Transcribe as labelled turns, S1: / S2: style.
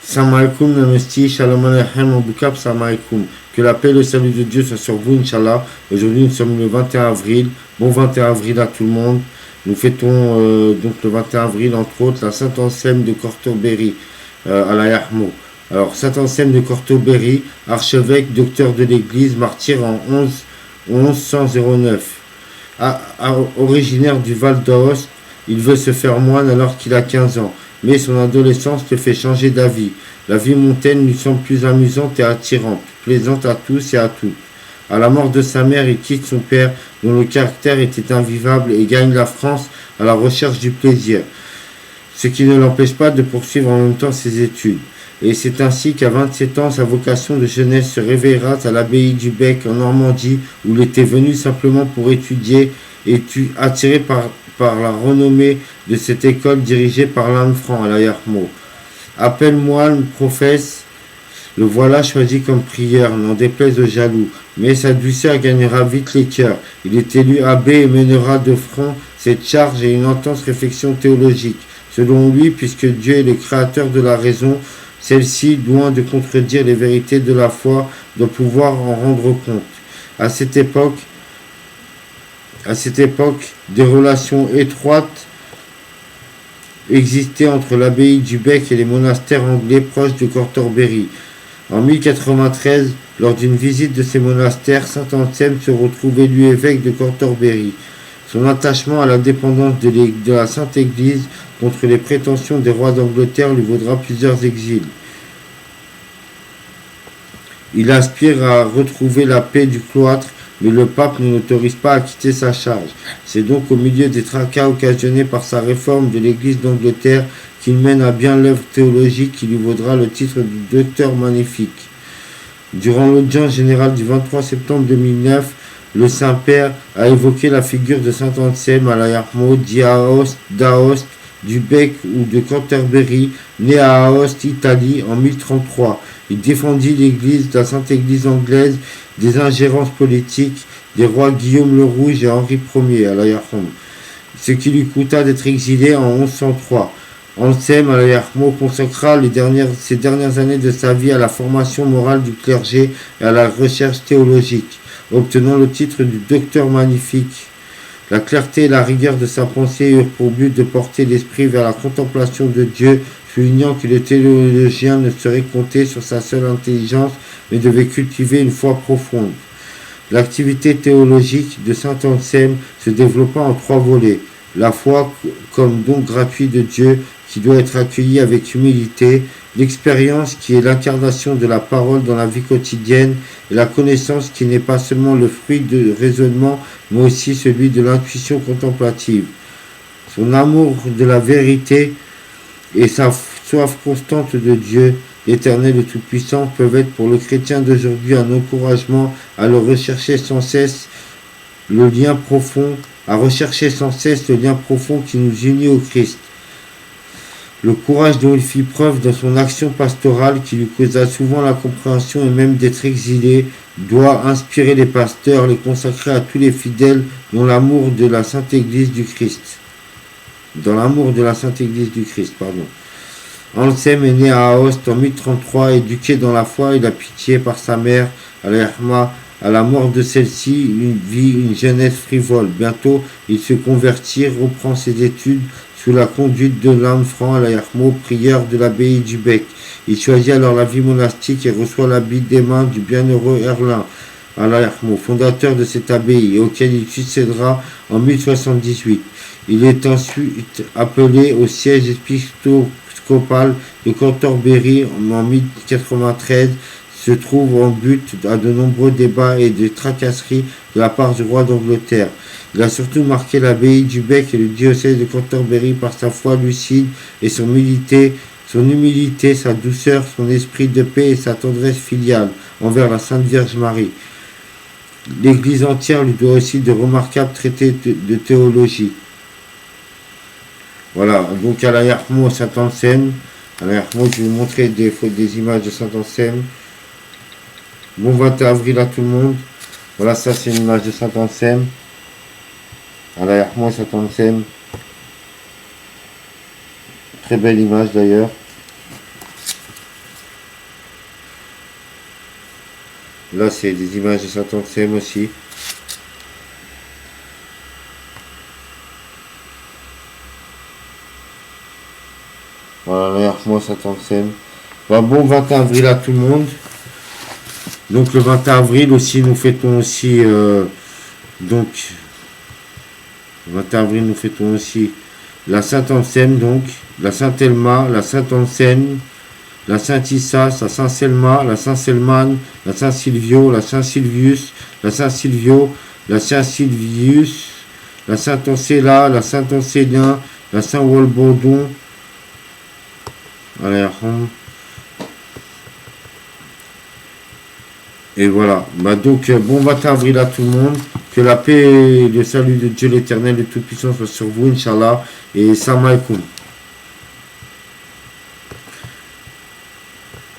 S1: Salam alaikum, Namesti, Shalom Aleichem, Aboukab, Salam alaikum. Que la paix et le salut de Dieu soient sur vous, Inch'Allah. Aujourd'hui, nous sommes le 21 avril. Bon 21 avril à tout le monde. Nous fêtons donc le 21 avril, entre autres, la Saint-Anselme de Cortoberry, à la Yahmo. Alors, Saint-Anselme de Cortoberry, archevêque, docteur de l'Église, martyr en 1109. Originaire du Val d'Aoste, il veut se faire moine alors qu'il a 15 ans. Mais son adolescence le fait changer d'avis. La vie montaine lui semble plus amusante et attirante, plaisante à tous et à toutes. À la mort de sa mère, il quitte son père, dont le caractère était invivable, et gagne la France à la recherche du plaisir, ce qui ne l'empêche pas de poursuivre en même temps ses études. Et c'est ainsi qu'à 27 ans, sa vocation de jeunesse se réveillera à l'abbaye du Bec en Normandie, où il était venu simplement pour étudier, et attiré par la renommée de cette école dirigée par l'âne franc à la Yarmo. Appelle-moi le professe, le voilà choisi comme prieur, n'en déplaise aux jaloux, mais sa douceur gagnera vite les cœurs. Il est élu abbé et mènera de front cette charge et une intense réflexion théologique. Selon lui, puisque Dieu est le créateur de la raison, celle-ci, loin de contredire les vérités de la foi, doit pouvoir en rendre compte. À cette époque, des relations étroites existaient entre l'abbaye du Bec et les monastères anglais proches de Cortoberry. En 1093, lors d'une visite de ces monastères, Saint-Anselme se retrouve élu évêque de Cortoberry. Son attachement à l'indépendance de la Sainte Église contre les prétentions des rois d'Angleterre lui vaudra plusieurs exils. Il aspire à retrouver la paix du cloître, mais le pape ne l'autorise pas à quitter sa charge. C'est donc au milieu des tracas occasionnés par sa réforme de l'Église d'Angleterre qu'il mène à bien l'œuvre théologique qui lui vaudra le titre de docteur magnifique. Durant l'audience générale du 23 septembre 2009, le Saint-Père a évoqué la figure de Saint-Anselme à la Yarmo d'Aoste, du Bec ou de Canterbury, né à Aoste, Italie, en 1033. Il défendit l'Église, la Sainte Église anglaise, des ingérences politiques des rois Guillaume le Rouge et Henri Ier à la Yarmo, ce qui lui coûta d'être exilé en 1103. Anselme à la Yarmo consacra ces dernières années de sa vie à la formation morale du clergé et à la recherche théologique, obtenant le titre du docteur magnifique. La clarté et la rigueur de sa pensée eurent pour but de porter l'esprit vers la contemplation de Dieu, soulignant que le théologien ne saurait compter sur sa seule intelligence, mais devait cultiver une foi profonde. L'activité théologique de Saint-Anselme se développa en 3 volets. La foi comme don gratuit de Dieu qui doit être accueilli avec humilité, l'expérience qui est l'incarnation de la parole dans la vie quotidienne et la connaissance qui n'est pas seulement le fruit de raisonnement mais aussi celui de l'intuition contemplative. Son amour de la vérité et sa soif constante de Dieu, l'Éternel et Tout-Puissant, peuvent être pour le chrétien d'aujourd'hui un encouragement à rechercher sans cesse le lien profond qui nous unit au Christ. Le courage dont il fit preuve dans son action pastorale, qui lui causa souvent la compréhension et même d'être exilé, doit inspirer les pasteurs, les consacrer à tous les fidèles dans l'amour de la Sainte Église du Christ. Anselme est né à Aoste en 1033, éduqué dans la foi et la pitié par sa mère, Al-Rahma. À la mort de celle-ci, il vit une jeunesse frivole. Bientôt, il se convertit, reprend ses études sous la conduite de l'âne franc à la Yarmo, prieur de l'abbaye du Bec. Il choisit alors la vie monastique et reçoit l'habit des mains du bienheureux Erlin à la Yarmo, fondateur de cette abbaye, auquel il succédera en 1078. Il est ensuite appelé au siège épiscopal de Canterbury en 1093, se trouve en but à de nombreux débats et de tracasseries de la part du roi d'Angleterre. Il a surtout marqué l'abbaye du Bec et le diocèse de Canterbury par sa foi lucide et son humilité, sa douceur, son esprit de paix et sa tendresse filiale envers la Sainte Vierge Marie. L'Église entière lui doit aussi de remarquables traités de théologie. Voilà, donc à la Yarmo, Saint-Anselme. À la Yarmo, je vais vous montrer des images de Saint-Anselme. Bon 21 avril à tout le monde. Voilà, ça c'est une image de Saint-Anselme. À la Yarmo, Saint-Anselme. Très belle image d'ailleurs. Là, c'est des images de Saint-Anselme aussi. Voilà, moi Saint-Anselme. Bon 21 avril à tout le monde. Donc le 21 avril aussi, nous fêtons aussi donc le 21 avril nous fêtons aussi la Saint-Anselme, donc la Saint-Elma, la Saint-Anselme, la Saint-Issas, la Saint-Selma, la Saint-Selmane, la Saint-Silvio, la Saint-Silvius, la Saint-Silvio, la Saint-Silvius, la Saint-Ancéla, la Saint-Ancélien, la Saint-Wolbordon. Allez, et voilà. Bah donc, bon 21 avril à tout le monde. Que la paix et le salut de Dieu l'éternel et Tout-Puissant soit sur vous, Inch'Allah. Et salam alaikum.